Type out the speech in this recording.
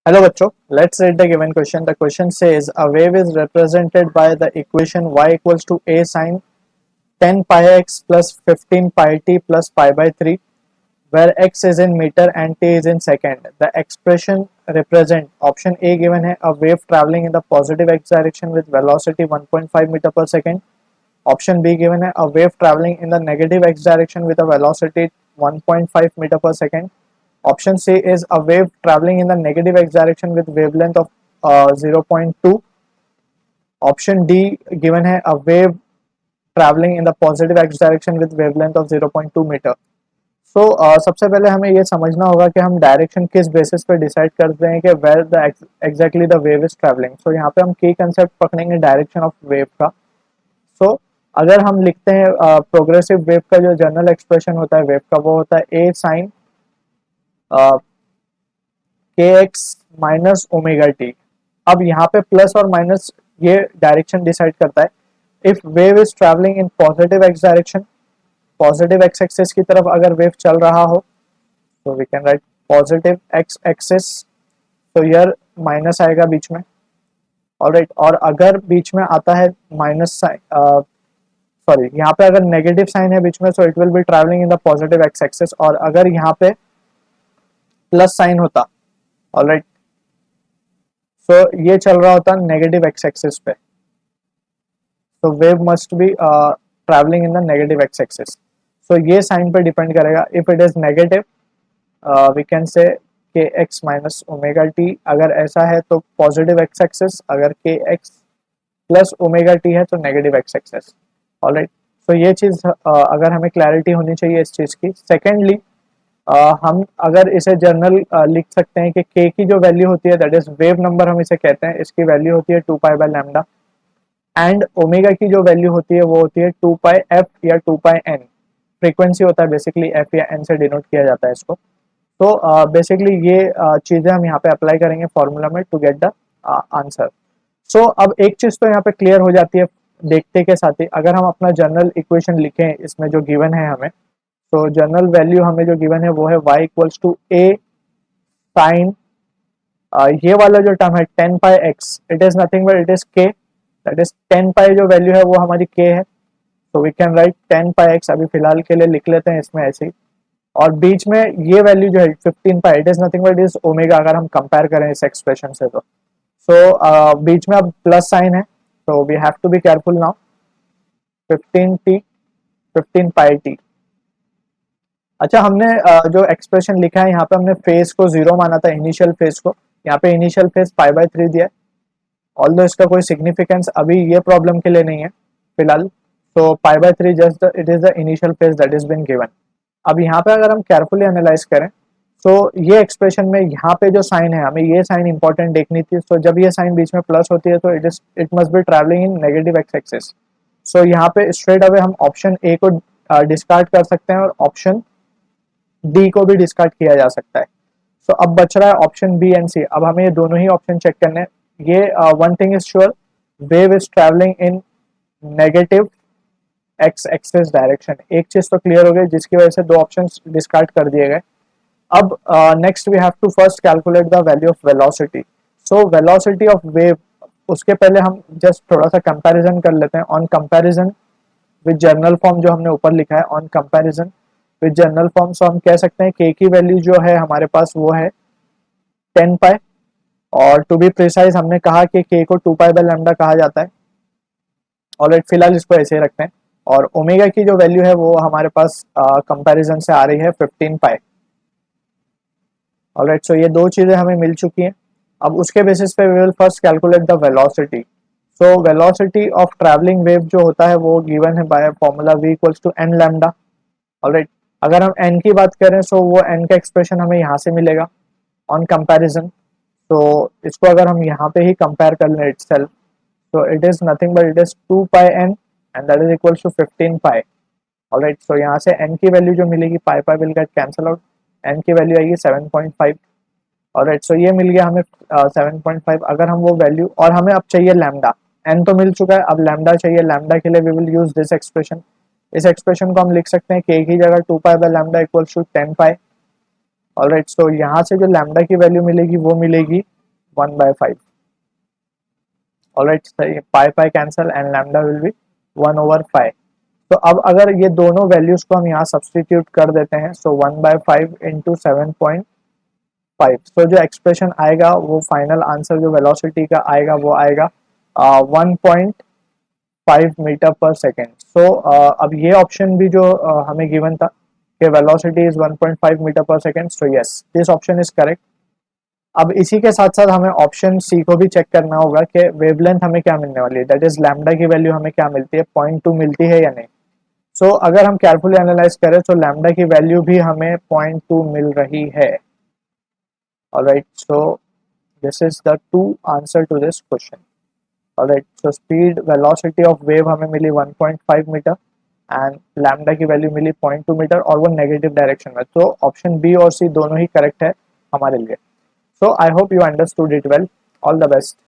Hello बच्चों, let's read the given question. The question says a wave is represented by the equation y equals to a sine 10 pi x plus 15 pi t plus pi by 3 where x is in meter and t is in second. The expression represent option A given है a wave traveling in the positive x direction with velocity 1.5 meter per second. Option B given है a wave traveling in the negative x direction with a velocity 1.5 meter per second. Option C is a wave traveling in the negative x direction with wavelength of 0.2. Option D given है a wave traveling in the positive x direction with wavelength of 0.2 metre. So सबसे पहले हमें ये समझना होगा कि हम direction किस बेसिस पे डिसाइड करते हैं कि where the exactly the wave is travelling. So यहाँ पे हम की कंसेप्ट पकड़ेंगे डायरेक्शन ऑफ वेव का. सो अगर हम लिखते हैं प्रोग्रेसिव वेव का जो जनरल एक्सप्रेशन होता है वेव का वो होता है ए साइन के एक्स माइनस ओमेगा टी. अब यहाँ पे प्लस और माइनस ये डायरेक्शन डिसाइड करता है. If wave is travelling in positive x direction, positive x axis की तरफ अगर वेव चल रहा हो तो we can write positive x axis. तो यार माइनस आएगा बीच में. ऑलराइट, और अगर बीच में आता है माइनस साइन, सॉरी यहाँ पे अगर नेगेटिव साइन है बीच में, so it will be travelling in the positive x axis. और अगर यहाँ पे प्लस साइन होता, ऑलराइट, सो ये चल रहा होता नेगेटिव एक्स एक्सिस पे. तो wave must be travelling in the negative x axis. So ये साइन पे डिपेंड करेगा. If it is negative we can say k x minus omega T. अगर ऐसा है तो पॉजिटिव एक्स एक्सिस, अगर के एक्स प्लस ओमेगा टी है तो negative x axis. Alright, so ये चीज़ अगर हमें क्लैरिटी होनी चाहिए इस चीज़ की. सेकेंडली हम अगर इसे जर्नल लिख सकते हैं कि k की जो वैल्यू होती है दैट इज वेव नंबर हम इसे कहते हैं, इसकी वैल्यू होती है 2 pi by lambda. And omega की जो वैल्यू होती है वो होती है 2 पाई एफ या 2 पाई एन. फ्रीक्वेंसी होता है बेसिकली, एफ या एन से डिनोट किया जाता है इसको. तो बेसिकली ये चीज़ें हम यहाँ पे अप्लाई करेंगे फॉर्मूला में टू गेट द आंसर. सो अब एक चीज़ तो यहाँ पे क्लियर हो जाती है देखते के साथ ही. अगर हम अपना जनरल इक्वेशन लिखें इसमें जो गिवन है हमें, तो जनरल वैल्यू हमें जो गिवन है वो है y equals to a sine ये वाला जो टर्म है 10 pi x, it is nothing but it is k. That is 10 pi जो वैल्यू है वो हमारी k है. तो we can write 10 pi x अभी फिलहाल के लिए लिख लेते हैं इसमें ऐसे ही. और बीच में ये वैल्यू जो है 15 पाई, it is nothing but it is omega अगर हम कंपेयर करें इस एक्सप्रेशन से तो. सो बीच में अब प्लस साइन है तो we have to be careful now. 15t 15 pi t. अच्छा, हमने जो एक्सप्रेशन लिखा है यहाँ पे हमने फेज को जीरो माना था, इनिशियल फेज को. यहाँ पे इनिशियल फेज पाई बाय 3 दिया है. ऑल्दो इसका कोई सिग्निफिकेंस अभी ये प्रॉब्लम के लिए नहीं है फिलहाल. तो pi by 3 just it is the initial phase that is been given. अब यहाँ पे अगर हम केयरफुली एनालाइज करें तो ये एक्सप्रेशन में यहाँ पे जो साइन है हमें ये साइन इंपॉर्टेंट देखनी थी. तो जब ये साइन बीच में प्लस होती है तो it must be travelling in negative x axis. So यहाँ पे स्ट्रेट अवे हम ऑप्शन ए को डिस्कार्ड कर सकते हैं और ऑप्शन डी को भी डिस्कार्ड किया जा सकता है. सो अब बच रहा है ऑप्शन बी एंड सी. अब हमें ये दोनों ही ऑप्शन चेक करने हैं. ये one thing is sure, wave is travelling in negative x axis direction. एक चीज तो क्लियर हो गई जिसकी वजह से दो ऑप्शन डिस्कार्ड कर दिए गए. अब next we have to first calculate the value of velocity. So velocity of wave, उसके पहले हम जस्ट थोड़ा सा कंपैरिजन कर लेते हैं. On comparison with general form जो हमने ऊपर लिखा है, on comparison with general form, so हम कह सकते हैं k की वैल्यू जो है हमारे पास वो है 10 पाई. और टू बी प्रिसाइज हमने कहा कि k को 2 पाई बाय लैम्डा कहा जाता है. और फिलहाल इसको ऐसे ही रखते हैं. और ओमेगा की जो वैल्यू है वो हमारे पास कंपैरिजन से आ रही है 15 पाई. ऑलराइट, सो ये दो चीजें हमें मिल चुकी हैं. अब उसके बेसिस पे we will first calculate the velocity. So velocity of travelling wave जो होता है वो गिवन है by formula v equals to n lambda. Alright, अगर हम n की बात करें सो वो n का एक्सप्रेशन हमें यहाँ से मिलेगा ऑन कंपैरिजन. तो इसको अगर हम यहाँ पे ही कंपेयर कर लें इटसेल्फ, तो it is nothing but it is 2 pi n and that is equals to 15 pi. Alright, so यहाँ से n की वैल्यू जो मिलेगी, pi pi will get cancel out, n की वैल्यू आएगी 7.5. ऑलराइट, सो ये मिल गया हमें 7.5. अगर हम वो वैल्यू, और हमें अब चाहिए लैम्डा. n तो मिल चुका है, अब लैम्डा चाहिए. लैम्डा के लिए we will use this expression. इस एक्सप्रेशन को हम लिख सकते हैं k की जगह 2 pi by lambda equals to 10 pi. Alright, so यहाँ से जो लैम्डा की वैल्यू मिलेगी वो मिलेगी 1/5. Alright, pi pi cancel and lambda will be 1/5. तो अब अगर ये दोनों वैल्यूज को हम यहाँ सब्सटीट्यूट कर देते हैं, सो 1/5 इंटू 7.5, तो जो एक्सप्रेशन आएगा वो फाइनल आंसर जो वेलोसिटी का आएगा वो आएगा 1.5 मीटर पर सेकेंड. सो अब ये ऑप्शन भी जो हमें गिवन था कि वेलोसिटी इज 1.5 मीटर पर second, so yes, this option is correct. अब इसी के साथ साथ हमें ऑप्शन सी को भी चेक करना होगा कि वेवलेंथ हमें क्या मिलने वाली है, दैट इज लैम्डा की वैल्यू हमें क्या मिलती है, 0.2 मिलती है या नहीं. सो अगर हम केयरफुली एनालाइज करें तो लैम्डा की वैल्यू भी हमें 0.2 मिल रही है. Alright, so this is the two answer to this question. Alright, so speed velocity of wave हमें मिली 1.5 मीटर एंड लैम्डा की वैल्यू मिली 0.2 मीटर और वो नेगेटिव डायरेक्शन में. तो ऑप्शन बी और सी दोनों ही करेक्ट है हमारे लिए. So I hope you understood it well. All the best.